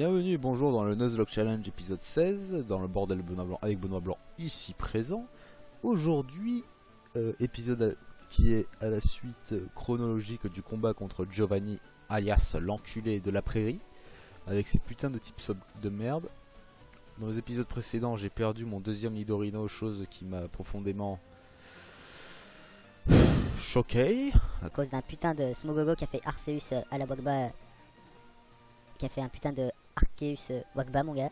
Bienvenue et bonjour dans le Nuzlocke Challenge épisode 16, dans le bordel Benoît Blanc avec Benoît Blanc ici présent. Aujourd'hui, épisode qui est à la suite chronologique du combat contre Giovanni alias l'enculé de la prairie, avec ces putains de types de merde. Dans les épisodes précédents, j'ai perdu mon deuxième Nidorino, chose qui m'a profondément choqué. À cause d'un putain de Smogogo qui a fait Arceus à la Wagba. Qui a fait un putain de Arceus Wagba, mon gars.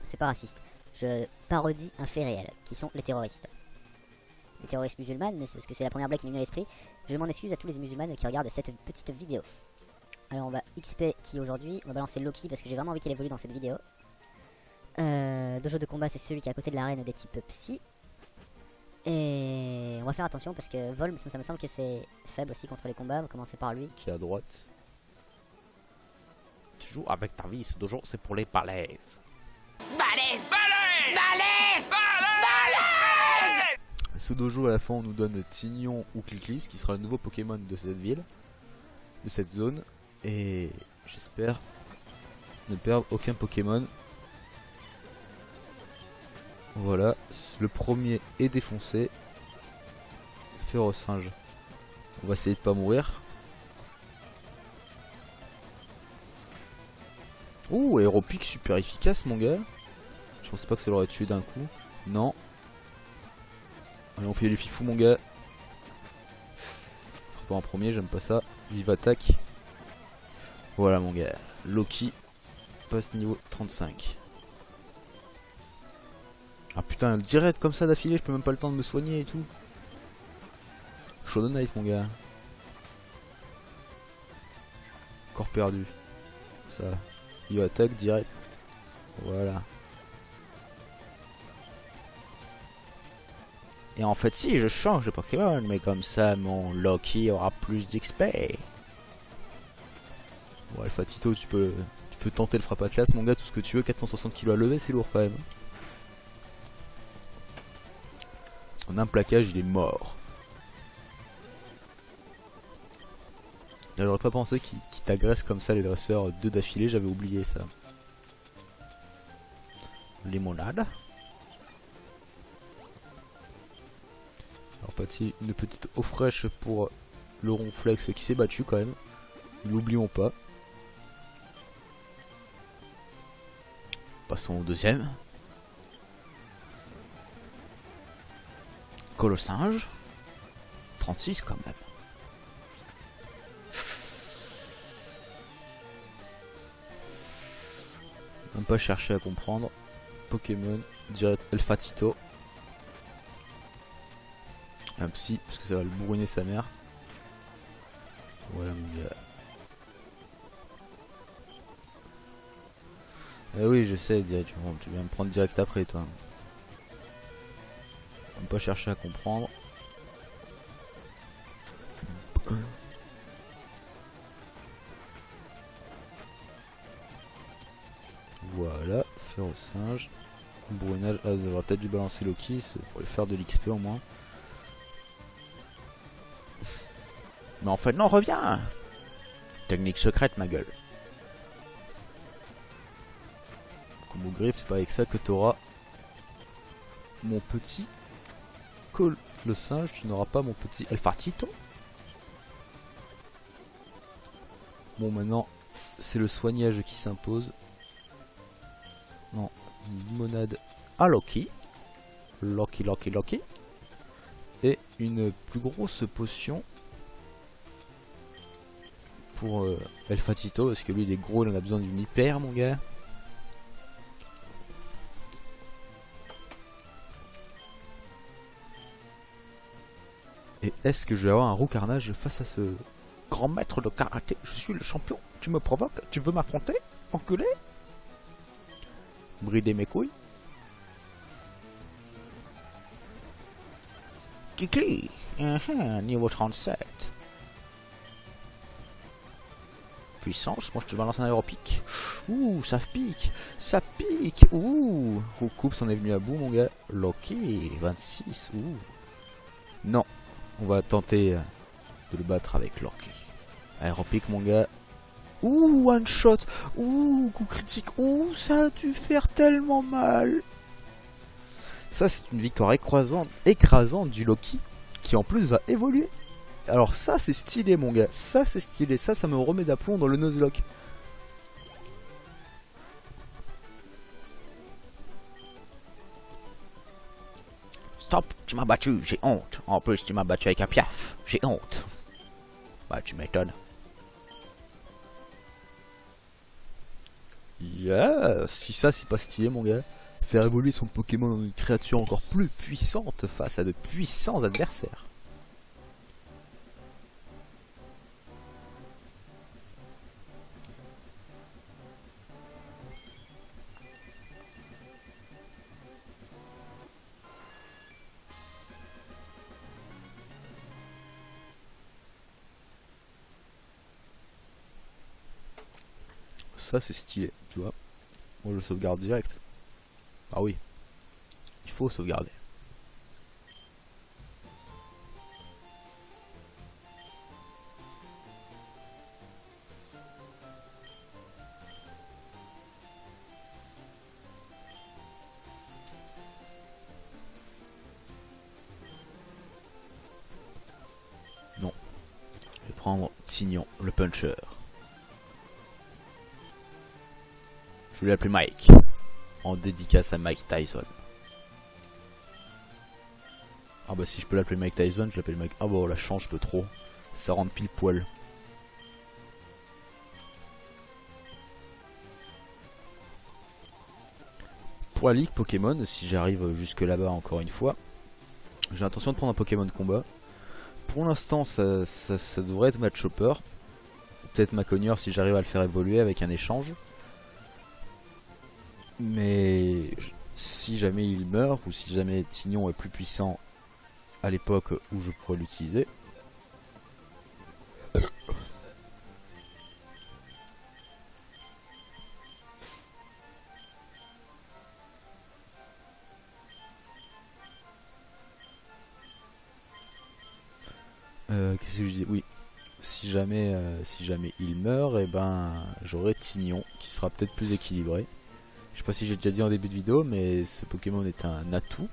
C'est pas raciste. Je parodie un fait réel, qui sont les terroristes. Les terroristes musulmanes, mais c'est parce que c'est la première blague qui m'est venue à l'esprit. Je m'en excuse à tous les musulmanes qui regardent cette petite vidéo. Alors on va XP qui aujourd'hui, on va balancer Loki parce que j'ai vraiment envie qu'il évolue dans cette vidéo. Dojo de combat, c'est celui qui est à côté de l'arène des types psy. Et on va faire attention parce que Vol, ça me semble que c'est faible aussi contre les combats. On va commencer par lui. Qui est à droite. Tu joues avec ta vie, ce dojo c'est pour les balèzes. Balèze! Balèze! Balèze! Balèze! Ce dojo à la fin on nous donne Tignon ou Clicklis qui sera le nouveau Pokémon de cette ville, de cette zone. Et j'espère ne perdre aucun Pokémon. Voilà, le premier est défoncé. Féroce singe. On va essayer de pas mourir. Ouh, aéropique super efficace mon gars. Je pensais pas que ça l'aurait tué d'un coup. Non. Allez, on fait les fifous mon gars. Pas en premier, j'aime pas ça. Vive attaque. Voilà mon gars. Loki passe niveau 35. Ah putain, direct comme ça d'affilée, je peux même pas le temps de me soigner et tout. Shonen Knight mon gars. Encore perdu. Ça. Il attaque direct. Voilà. Et en fait si je change de Pokémon, mais comme ça mon Loki aura plus d'XP. Bon Alpha Tito, tu peux tenter le frappe à classe mon gars, tout ce que tu veux. 460 kg à lever, c'est lourd quand même. En un plaquage il est mort. J'aurais pas pensé qu'il t'agresse comme ça les dresseurs 2 d'affilée, j'avais oublié ça. Limonade. Alors une petite eau fraîche pour le ronflex qui s'est battu quand même. N'oublions pas. Passons au deuxième. Colossinge. 36 quand même. Même pas chercher à comprendre. Pokémon, direct Alpha Tito. Un psy, parce que ça va le bourriner sa mère. Voilà mon gars. Eh oui, je sais, tu viens me prendre direct après toi. Même pas chercher à comprendre. Voilà, féroce singe. Bourrinage, ah, j'aurais peut-être dû balancer Loki pour lui faire de l'XP au moins. Mais en fait non, reviens. Technique secrète ma gueule. Combo griffe, c'est pas avec ça que t'auras mon petit le singe, tu n'auras pas mon petit Alpha Tito. Bon maintenant c'est le soignage qui s'impose. Non, une limonade à Loki. Loki. Et une plus grosse potion pour Alpha Tito, parce que lui il est gros, il en a besoin d'une hyper mon gars. Et est-ce que je vais avoir un roux carnage face à ce grand maître de karaté? Je suis le champion, tu me provoques, tu veux m'affronter, enculé? Brider mes couilles. Kiki, niveau 37. Puissance, moi je te balance un aéropique. Ouh, ça pique. Ouh, Roucoupe s'en est venu à bout mon gars. Loki, 26. Ouh. Non, on va tenter de le battre avec Loki. Aéropique mon gars. Ouh, one shot. Ouh, coup critique. Ouh, ça a dû faire tellement mal. Ça, c'est une victoire écrasante du Loki, qui en plus va évoluer. Alors ça, c'est stylé, mon gars. Ça, c'est stylé. Ça me remet d'aplomb dans le Nuzlocke. Stop, tu m'as battu, j'ai honte. En plus, tu m'as battu avec un piaf. J'ai honte. Bah, tu m'étonnes. Yeah, si ça, c'est pas stylé, mon gars. Faire évoluer son Pokémon en une créature encore plus puissante face à de puissants adversaires. Ça, c'est stylé, tu vois. Moi, je sauvegarde direct. Ah oui, il faut sauvegarder. Non. Je vais prendre Tignon, le puncher. Je vais l'appeler Mike. En dédicace à Mike Tyson. Ah bah si je peux l'appeler Mike Tyson, je l'appelle Mike. Ah bah la change je peux trop. Ça rentre pile poil. Pour la ligue Pokémon, si j'arrive jusque là-bas encore une fois, j'ai l'intention de prendre un Pokémon de combat. Pour l'instant ça devrait être Machopper. Peut-être Maconier si j'arrive à le faire évoluer avec un échange. Mais si jamais il meurt ou si jamais Tignon est plus puissant à l'époque où je pourrais l'utiliser, qu'est-ce que je dis? Oui, si jamais il meurt, et ben j'aurai Tignon qui sera peut-être plus équilibré. Je sais pas si j'ai déjà dit en début de vidéo, mais ce Pokémon est un atout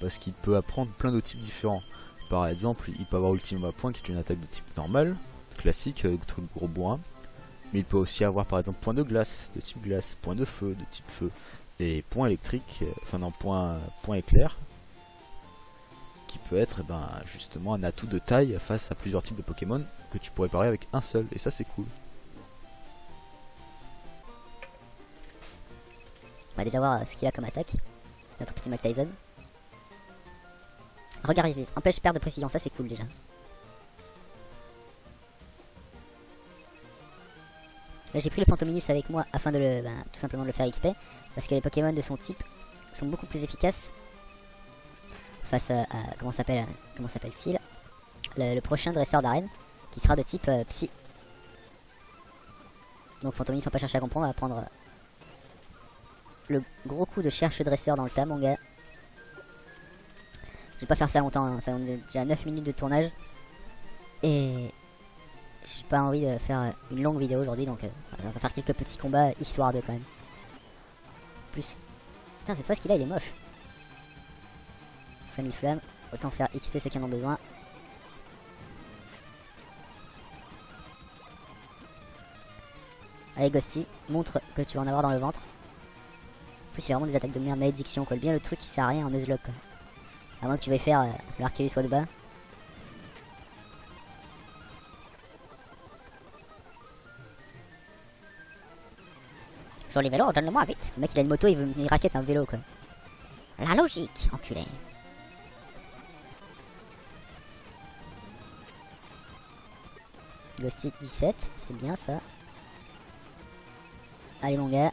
parce qu'il peut apprendre plein de types différents. Par exemple, il peut avoir Ultime à point qui est une attaque de type normal, classique, truc gros bourrin. Mais il peut aussi avoir par exemple point de glace, de type glace, point de feu, de type feu, et point électrique, enfin non, point éclair, qui peut être justement un atout de taille face à plusieurs types de Pokémon que tu pourrais parer avec un seul, et ça c'est cool. On va déjà voir ce qu'il a comme attaque. Notre petit Mike Tyson. Regard vif, empêche perte de précision, ça c'est cool déjà. Là j'ai pris le Pantominus avec moi afin de tout simplement de le faire XP. Parce que les Pokémon de son type sont beaucoup plus efficaces face à comment s'appelle-t-il, le prochain dresseur d'arène qui sera de type Psy. Donc Pantominus sans pas chercher à comprendre, on va prendre le gros coup de cherche dresseur dans le tas, mon gars. Je vais pas faire ça longtemps, hein. Ça est déjà 9 minutes de tournage. Et j'ai pas envie de faire une longue vidéo aujourd'hui, donc on va faire quelques petits combats histoire de quand même. Plus. Putain, cette fois ce qu'il a il est moche. Flamme, autant faire XP ceux qui en ont besoin. Allez Ghosty, montre que tu vas en avoir dans le ventre. En plus il a vraiment des attaques de merde, malédiction quoi, bien le truc qui sert à rien en Nuzlocke quoi. À moins que tu veuilles faire l'Arceus soit de bas. Sur les vélos, donne-le-moi vite. Le mec il a une moto, il raquette un vélo quoi. La logique, enculé. Ghosty 17, c'est bien ça. Allez mon gars.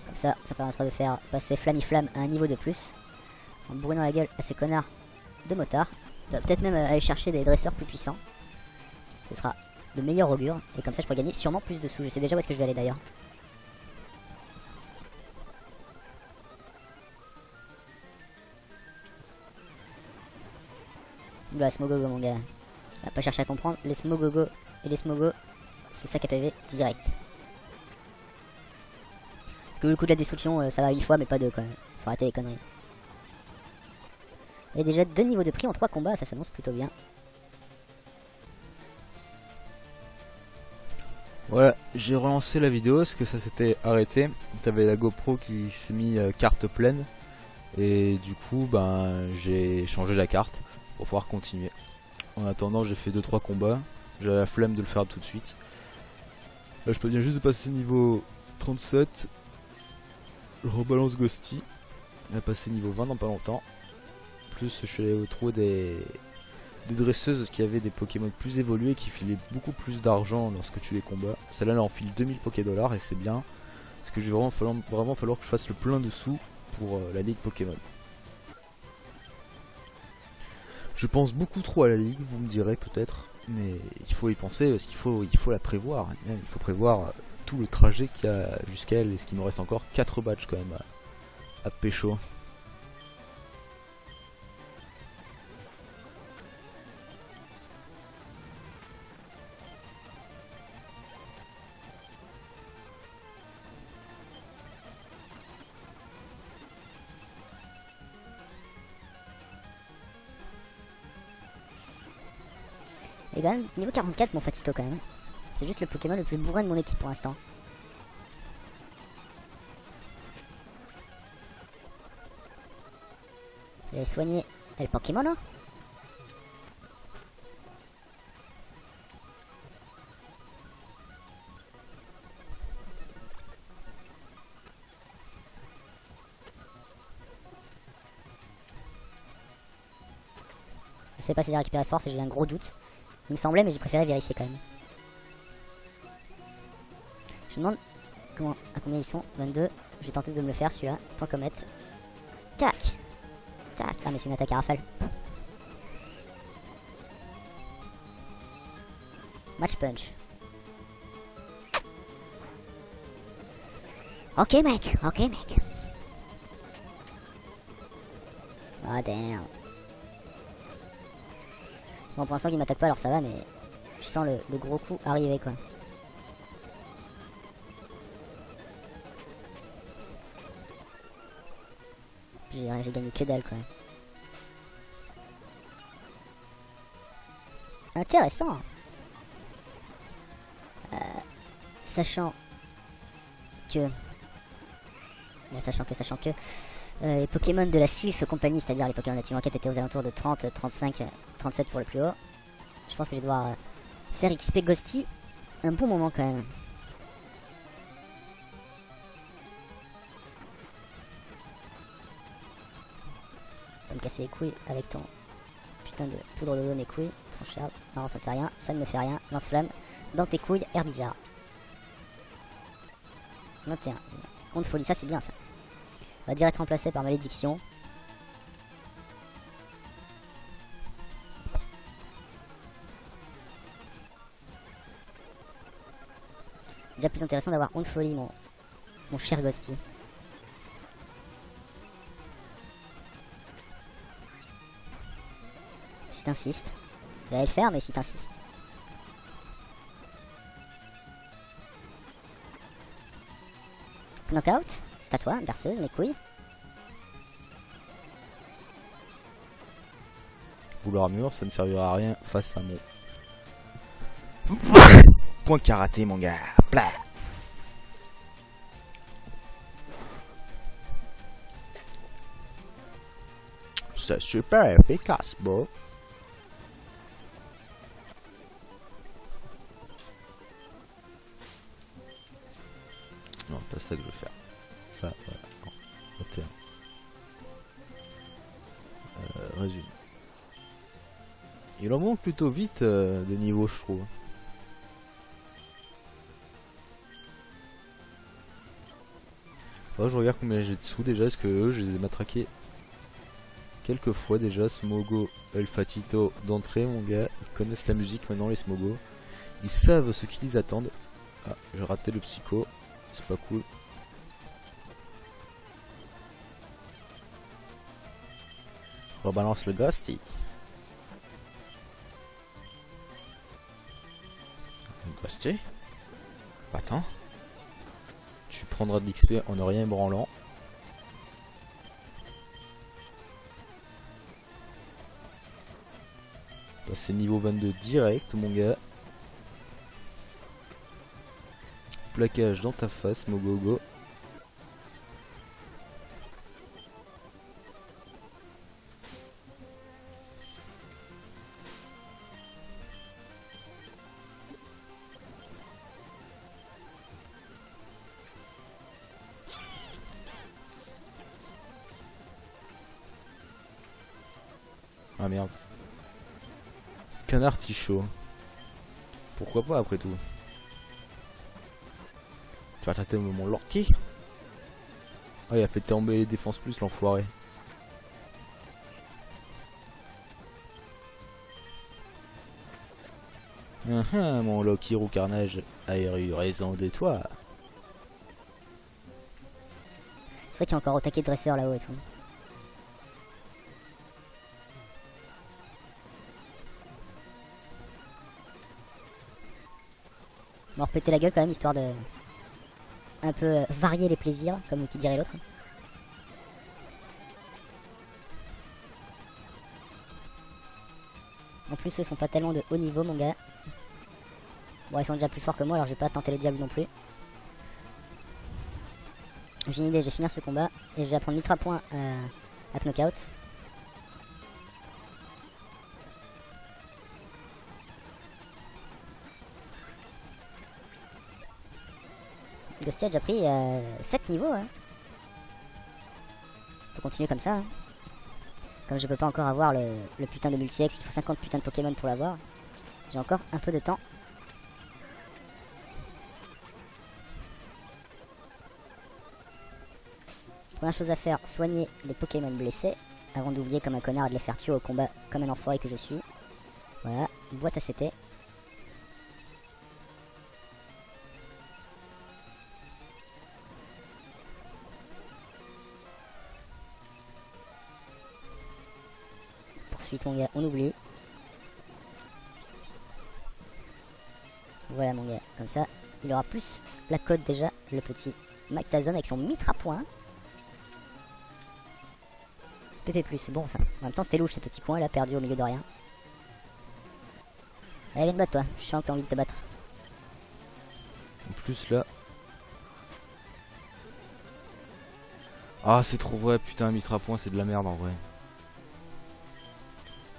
Comme ça permettra de faire passer Flamiflamme à un niveau de plus. En bourrinant la gueule à ces connards de motards. Il va peut-être même aller chercher des dresseurs plus puissants. Ce sera de meilleur augure. Et comme ça je pourrais gagner sûrement plus de sous. Je sais déjà où est-ce que je vais aller d'ailleurs. Oula, Smogogo mon gars. On va pas chercher à comprendre. Les Smogogo et les Smogo, c'est ça KPV direct. Parce que le coup de la destruction, ça va une fois, mais pas deux quand même. Faut arrêter les conneries. Il y a déjà 2 niveaux de prix en 3 combats, ça s'annonce plutôt bien. Voilà, j'ai relancé la vidéo parce que ça s'était arrêté. T'avais la GoPro qui s'est mis carte pleine. Et du coup, ben, j'ai changé la carte pour pouvoir continuer. En attendant, j'ai fait 2-3 combats. J'avais la flemme de le faire tout de suite. Là, je peux bien juste de passer niveau 37. Je rebalance Ghosty. On va passer niveau 20 dans pas longtemps. Plus, je suis allé au trou des dresseuses qui avaient des Pokémon plus évolués qui filaient beaucoup plus d'argent lorsque tu les combats. Celle-là, elle enfile 2000 Pokédollars et c'est bien. Parce que je vais vraiment falloir que je fasse le plein de sous pour la ligue Pokémon. Je pense beaucoup trop à la ligue, vous me direz peut-être, mais il faut y penser parce qu'il faut la prévoir. Et même, il faut prévoir tout le trajet qu'il y a jusqu'à elle, et ce qui me reste encore 4 badges quand même à pécho. Et quand même, niveau 44 mon Fatito quand même. C'est juste le Pokémon le plus bourrin de mon équipe pour l'instant. Je vais soigner le Pokémon hein. Je sais pas si j'ai récupéré force et j'ai eu un gros doute. Il me semblait mais j'ai préféré vérifier quand même. Je me demande à combien ils sont. 22. Je vais tenter de me le faire celui-là. Point comète. Tac. Tac. Ah mais c'est une attaque à rafale. Match punch. Ok mec. Ok mec. Oh damn. Bon pour l'instant il m'attaque pas alors ça va mais je sens le gros coup arriver quoi. J'ai gagné que dalle quoi. Intéressant. Sachant que les Pokémon de la Sylph Company, c'est-à-dire les Pokémon Team Rocket étaient aux alentours de 30, 35, 37 pour le plus haut. Je pense que je vais devoir faire XP Ghosty un bon moment quand même. Me casser les couilles avec ton putain de poudre de dos mes couilles. Trop cher. Non ça fait rien, ça ne me fait rien. Lance-flamme dans tes couilles, air bizarre. 21. Honte folie, ça c'est bien ça. On va direct remplacer par malédiction. Déjà plus intéressant d'avoir honte folie mon cher Ghosty. Si t'insistes. J'allais le faire mais si t'insistes. Knockout, c'est à toi, berceuse, mes couilles. Boule armure, ça ne servira à rien face à mon point karaté mon gars. Plah. C'est super efficace bro. Non, c'est pas ça que je veux faire. Ça, voilà. Non. 21. Résume. Il en manque plutôt vite des niveaux, je trouve. Je regarde combien j'ai de sous déjà, parce que eux, je les ai matraqués quelques fois déjà. Smogo, El Fatito d'entrée, mon gars. Ils connaissent la musique maintenant, les Smogo. Ils savent ce qu'ils attendent. Ah, j'ai raté le psycho. C'est pas cool. Rebalance le Ghosty. Restez. Attends. Tu prendras de l'XP en ne rien ébranlant. Bah, c'est niveau 22 direct mon gars. Plaquage dans ta face Mogogo. Ah merde. Canard Tichot. Pourquoi pas après tout. Tu vas tâter mon Lorky. Ah il a fait tomber les défenses plus l'enfoiré. Mon Loki Roux Carnage a eu raison de toi. C'est vrai qu'il y a encore au taquet de dresseur là-haut et tout. On va repéter la gueule quand même, histoire de un peu varier les plaisirs, comme qui dirait l'autre. En plus, eux sont pas tellement de haut niveau, mon gars. Bon, ils sont déjà plus forts que moi, alors je vais pas tenter le diable non plus. J'ai une idée, je vais finir ce combat et je vais apprendre Mitra Point à knockout. Ghosty a déjà pris 7 niveaux. Hein. Faut continuer comme ça. Hein. Comme je peux pas encore avoir le putain de multi-ex, il faut 50 putains de Pokémon pour l'avoir. J'ai encore un peu de temps. Première chose à faire, soigner les Pokémon blessés. Avant d'oublier comme un connard et de les faire tuer au combat comme un enfoiré que je suis. Voilà, boîte à CT. Poursuite mon gars, on oublie. Voilà mon gars, comme ça, il aura plus la cote déjà, le petit Mactazon avec son Mitra Point. PP+, c'est bon ça. En même temps c'était louche ces petits points là, perdus au milieu de rien. Allez viens te battre toi, je sens que t'as envie de te battre. En plus là. Ah c'est trop vrai, putain Mitra Point c'est de la merde en vrai.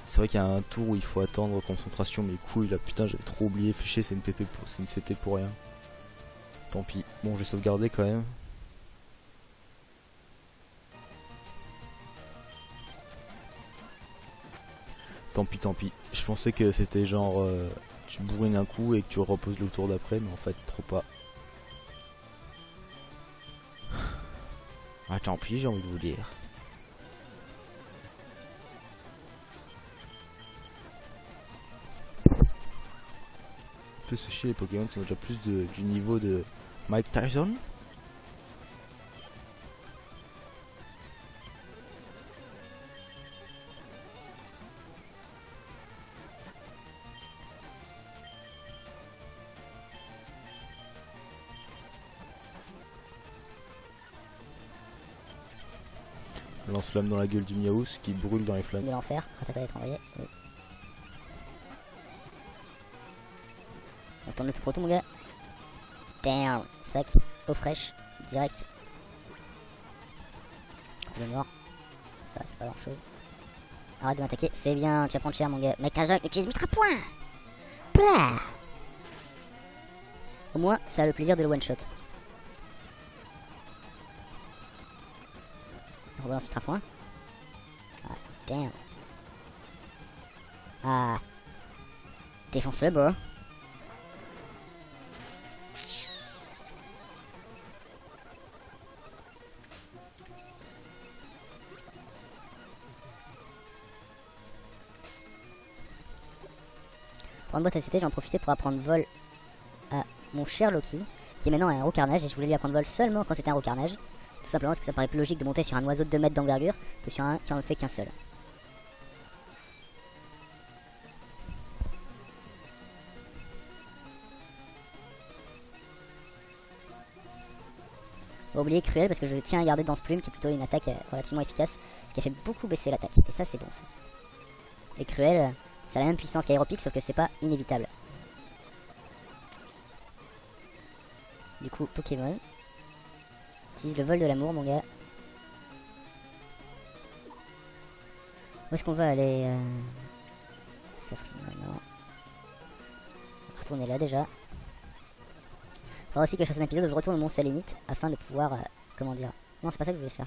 C'est vrai qu'il y a un tour où il faut attendre concentration, mais couilles là, putain j'avais trop oublié, fichier c'est une PP pour, c'est une CT pour rien. Tant pis, bon je vais sauvegarder quand même. Tant pis, je pensais que c'était genre tu bourrines un coup et que tu reposes le tour d'après, mais en fait trop pas. Ah tant pis j'ai envie de vous dire. Fait se chier les Pokémon qui sont déjà plus du niveau de Mike Tyson. Lance-flamme dans la gueule du Miaous qui brûle dans les flammes. De l'enfer, ratata être envoyé. Oui. On tourne le tout proto mon gars. Damn, sac, eau fraîche, direct. Le mort. Ça c'est pas grand chose. Arrête de m'attaquer, c'est bien, tu vas prendre cher mon gars. Mec, un jeu, utilise Mitra Point. Blah. Au moins, ça a le plaisir de le one shot. On relance Mitra Point. Ah, damn. Ah. Défonce-le, bro. Pour une boîte à CT, j'en profité pour apprendre vol à mon cher Loki, qui est maintenant un Rocarnage, et je voulais lui apprendre vol seulement quand c'était un Rocarnage. Tout simplement parce que ça paraît plus logique de monter sur un oiseau de 2 mètres d'envergure que sur un qui en fait qu'un seul. On va oublier Cruel parce que je tiens à garder Danse Plume qui est plutôt une attaque relativement efficace, qui a fait beaucoup baisser l'attaque. Et ça c'est bon ça. Et Cruel, ça a la même puissance qu'Aéropic sauf que c'est pas inévitable. Du coup, Pokémon. Utilise le vol de l'amour, mon gars. Où est-ce qu'on va aller Safrina, non. Retourner là déjà. Il faudra aussi que je fasse un épisode où je retourne mon Salénite afin de pouvoir, comment dire. Non, c'est pas ça que je voulais faire.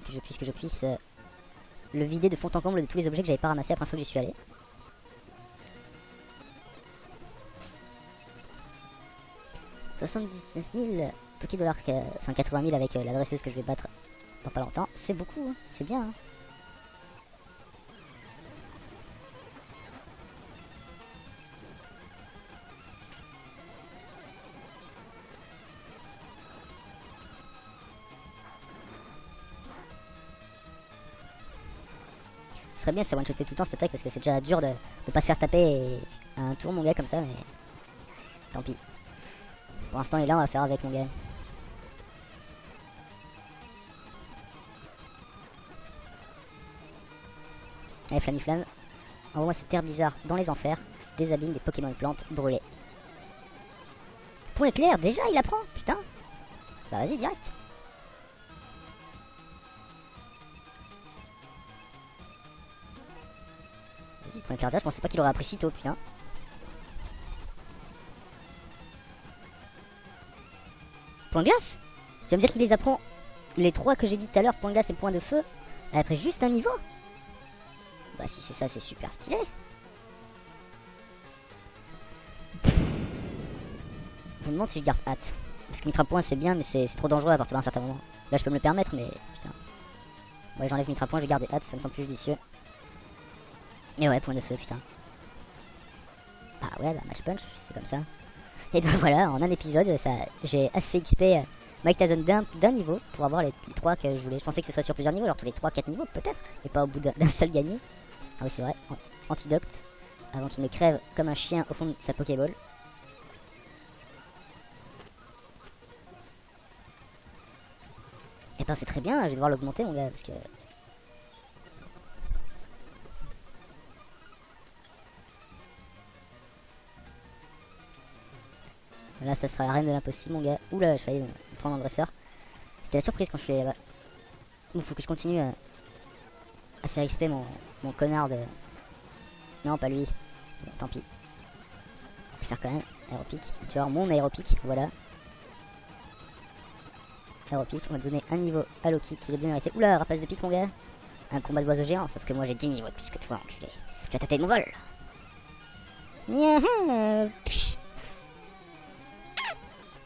Que je puisse le vider de fond en comble de tous les objets que j'avais pas ramassés la première fois que j'y suis allé. « 79 000 Pokédollars, enfin 80 000 avec l'adresseuse que je vais battre dans pas longtemps. C'est beaucoup, hein. C'est bien. Hein. Ce serait bien si ça one-shotait tout le temps cette attaque parce que c'est déjà dur de pas se faire taper à un tour mon gars comme ça, mais tant pis. Pour l'instant il est là, on va faire avec mon gars. Allez Flamiflamme, envoie-moi cette terre bizarre dans les enfers, des abîmes, des Pokémon et plantes brûlés. Point éclair, déjà il apprend, putain. Bah vas-y direct. Vas-y, point éclair, je pensais pas qu'il aurait appris si tôt, putain. Point glace. Tu vas me dire qu'il les apprend, les trois que j'ai dit tout à l'heure, point glace et point de feu, après juste un niveau. Bah si c'est ça, c'est super stylé. Je me demande si je garde hâte. Parce que Mitra Point c'est bien, mais c'est trop dangereux à partir d'un certain moment. Là je peux me le permettre, mais putain. Ouais, j'enlève Mitra Point, je vais garder hâte, ça me semble plus judicieux. Mais ouais, point de feu, putain. Ah ouais, bah match punch, c'est comme ça. Et ben voilà, en un épisode, j'ai assez XP Mike Tyson d'un niveau pour avoir les 3 que je voulais. Je pensais que ce serait sur plusieurs niveaux, alors tous les 3-4 niveaux peut-être, et pas au bout d'un seul gagné. Ah oui c'est vrai, antidote, avant qu'il ne crève comme un chien au fond de sa Pokéball. Et ben c'est très bien, je vais devoir l'augmenter mon gars, parce que... Là ça sera la reine de l'impossible mon gars. Oula, j'ai failli me prendre un dresseur. C'était la surprise quand je suis allé là-bas. Il faut que je continue à faire XP mon connard de... Non pas lui. Bon, tant pis. Je vais le faire quand même. Aéropic. Tu vois mon aéropic, voilà. Aéropic, on va donner un niveau à Loki qui est bien mérité. Oula, rapace de pique mon gars. Un combat de oiseau géant, sauf que moi j'ai 10 niveaux de plus que toi, enculé. Tu vas tâter de mon vol.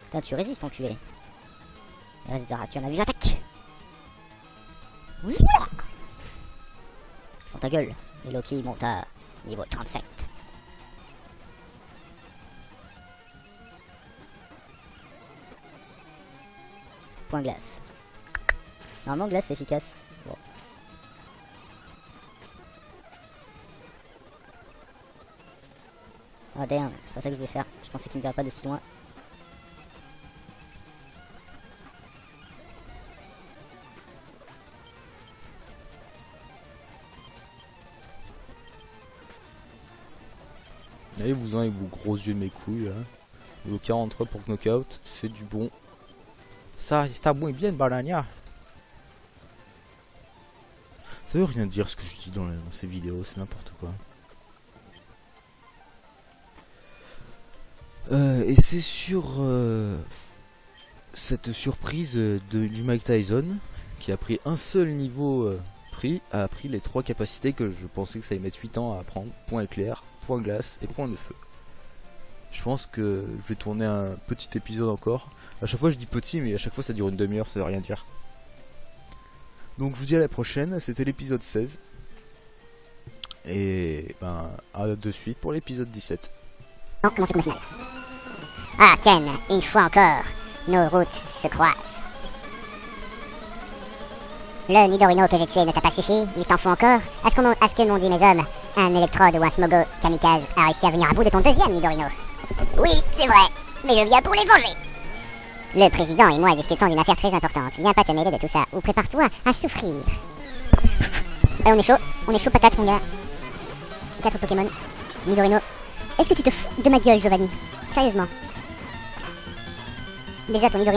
Putain, tu résistes, enculé. Tu en as vu, j'attaque. Dans ta gueule. Et Loki monte à niveau 37. Point glace. Normalement, glace c'est efficace. Bon. Oh damn, c'est pas ça que je voulais faire. Je pensais qu'il me verrait pas de si loin. Allez-vous-en avec vos gros yeux de mes couilles là. Le 43 pour knockout, c'est du bon. Ça está muy bien, Balania. Ça veut rien dire ce que je dis dans ces vidéos, c'est n'importe quoi. Et c'est sur cette surprise du Mike Tyson qui a pris un seul niveau a appris les 3 capacités que je pensais que ça allait mettre 8 ans à apprendre. Point éclair, point glace et point de feu. Je pense que je vais tourner un petit épisode encore. À chaque fois je dis petit, mais à chaque fois ça dure une demi-heure, ça veut rien dire. Donc je vous dis à la prochaine, c'était l'épisode 16. Et ben à de suite pour l'épisode 17. Non, comment c'est national. Ah Ken, une fois encore, nos routes se croisent. Le Nidorino que j'ai tué ne t'a pas suffi, il t'en faut encore. À ce que m'ont dit mes hommes, un électrode ou un smogo kamikaze a réussi à venir à bout de ton deuxième Nidorino. Oui, c'est vrai, mais je viens pour les venger. Le président et moi discutons d'une affaire très importante. Viens pas te mêler de tout ça, ou prépare-toi à souffrir. On est chaud patate mon gars. 4 Pokémon. Nidorino. Est-ce que tu te fous de ma gueule, Giovanni? Sérieusement. Déjà ton Nidorino